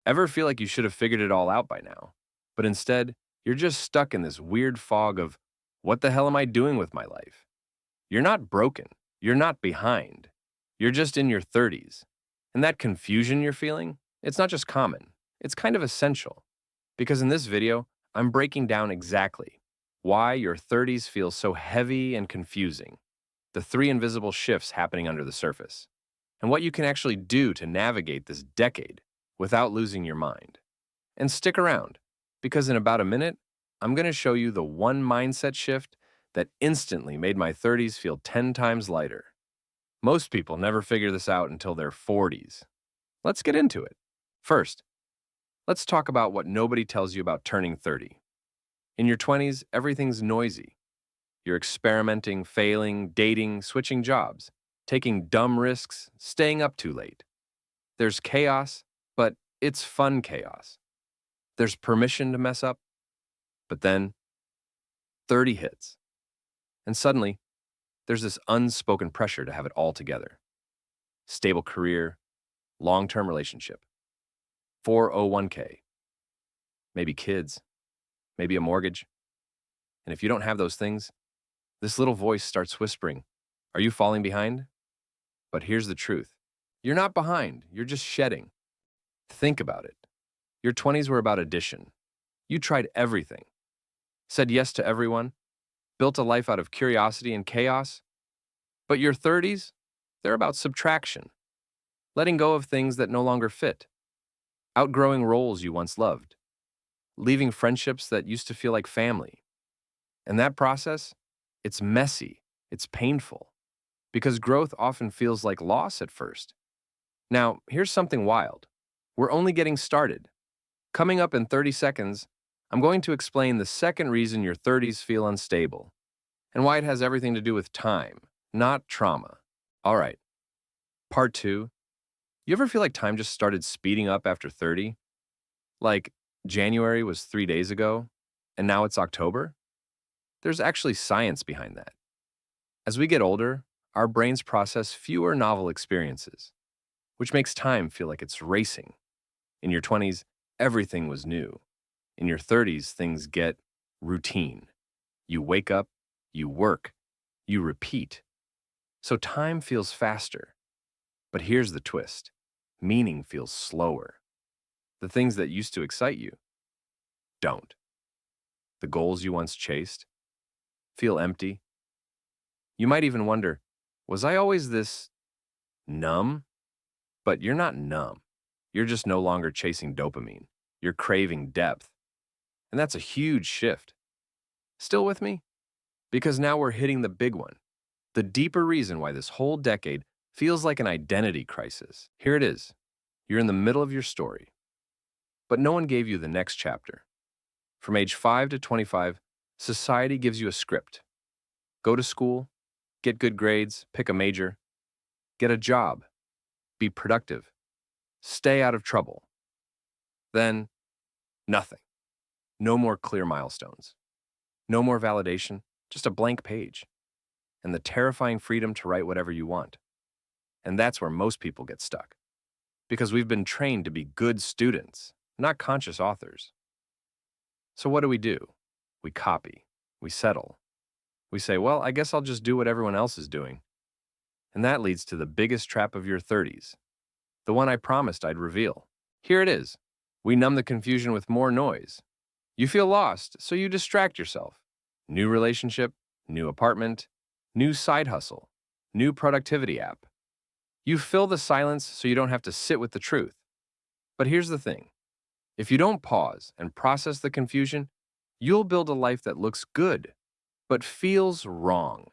Ever feel like you should have figured it all out by now, but instead, you're just stuck in this weird fog of, what the hell am I doing with my life? You're not broken. You're not behind. You're just in your 30s. And that confusion you're feeling, it's not just common, it's kind of essential. Because in this video, I'm breaking down exactly why your 30s feel so heavy and confusing, the three invisible shifts happening under the surface, and what you can actually do to navigate this decade without losing your mind. And stick around, because in about a minute, I'm going to show you the one mindset shift that instantly made my 30s feel 10 times lighter. Most people never figure this out until their 40s. Let's get into it. First, let's talk about what nobody tells you about turning 30. In your 20s, everything's noisy. You're experimenting, failing, dating, switching jobs, taking dumb risks, staying up too late. There's chaos, but it's fun chaos. There's permission to mess up, but then 30 hits. And suddenly, there's this unspoken pressure to have it all together. Stable career, long-term relationship, 401k, maybe kids, maybe a mortgage. And if you don't have those things, this little voice starts whispering, are you falling behind? But here's the truth. You're not behind, you're just shedding. Think about it. Your 20s were about addition. You tried everything, said yes to everyone, built a life out of curiosity and chaos. But your 30s, they're about subtraction, letting go of things that no longer fit, outgrowing roles you once loved, leaving friendships that used to feel like family. And that process, it's messy, it's painful, because growth often feels like loss at first. Now, here's something wild. We're only getting started. Coming up in 30 seconds, I'm going to explain the second reason your 30s feel unstable, and why it has everything to do with time, not trauma. All right, part two. You ever feel like time just started speeding up after 30? Like January was 3 days ago, and now it's October? There's actually science behind that. As we get older, our brains process fewer novel experiences, which makes time feel like it's racing. In your 20s, everything was new. In your 30s, things get routine. You wake up, you work, you repeat. So time feels faster. But here's the twist. Meaning feels slower. The things that used to excite you don't. The goals you once chased feel empty. You might even wonder, was I always this numb? But you're not numb. You're just no longer chasing dopamine. You're craving depth. And that's a huge shift. Still with me? Because now we're hitting the big one. The deeper reason why this whole decade feels like an identity crisis. Here it is. You're in the middle of your story. But no one gave you the next chapter. From age 5 to 25, society gives you a script. Go to school, get good grades, pick a major, get a job, be productive, stay out of trouble. Then, nothing. No more clear milestones. No more validation, just a blank page. And the terrifying freedom to write whatever you want. And that's where most people get stuck. Because we've been trained to be good students, not conscious authors. So what do? We copy. We settle. We say, well, I guess I'll just do what everyone else is doing. And that leads to the biggest trap of your 30s. The one I promised I'd reveal. Here it is. We numb the confusion with more noise. You feel lost, so you distract yourself. New relationship, new apartment, new side hustle, new productivity app. You fill the silence so you don't have to sit with the truth. But here's the thing. If you don't pause and process the confusion, you'll build a life that looks good, but feels wrong.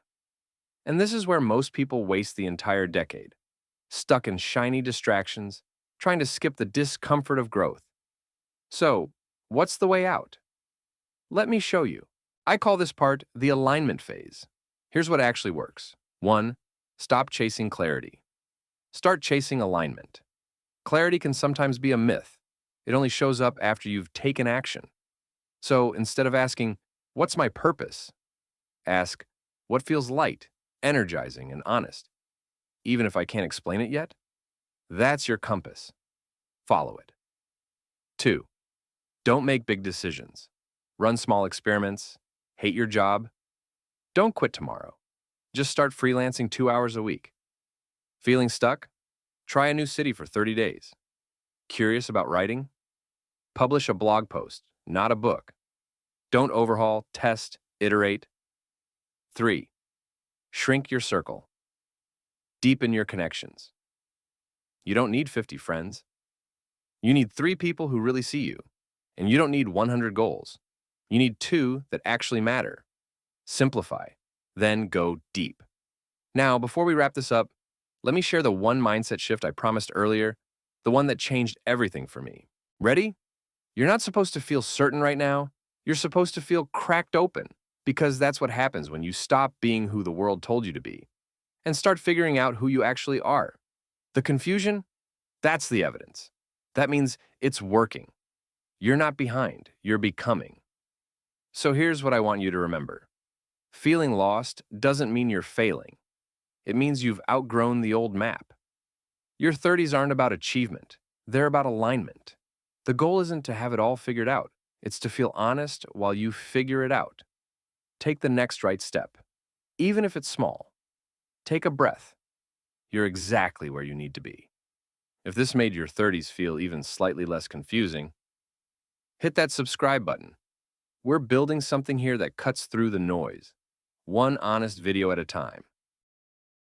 And this is where most people waste the entire decade, stuck in shiny distractions, trying to skip the discomfort of growth. So, what's the way out? Let me show you. I call this part the alignment phase. Here's what actually works. 1. Stop chasing clarity. Start chasing alignment. Clarity can sometimes be a myth. It only shows up after you've taken action. So instead of asking, what's my purpose? Ask, what feels light, energizing, and honest? Even if I can't explain it yet? That's your compass. Follow it. 2. Don't make big decisions. Run small experiments. Hate your job? Don't quit tomorrow. Just start freelancing 2 hours a week. Feeling stuck? Try a new city for 30 days. Curious about writing? Publish a blog post, not a book. Don't overhaul, test, iterate. 3. Shrink your circle. Deepen your connections. You don't need 50 friends. You need 3 people who really see you. And you don't need 100 goals. You need 2 that actually matter. Simplify, then go deep. Now, before we wrap this up, let me share the one mindset shift I promised earlier, the one that changed everything for me. Ready? You're not supposed to feel certain right now. You're supposed to feel cracked open, because that's what happens when you stop being who the world told you to be and start figuring out who you actually are. The confusion? That's the evidence. That means it's working. You're not behind, you're becoming. So here's what I want you to remember. Feeling lost doesn't mean you're failing. It means you've outgrown the old map. Your 30s aren't about achievement. They're about alignment. The goal isn't to have it all figured out. It's to feel honest while you figure it out. Take the next right step, even if it's small. Take a breath. You're exactly where you need to be. If this made your 30s feel even slightly less confusing, hit that subscribe button. We're building something here that cuts through the noise, one honest video at a time.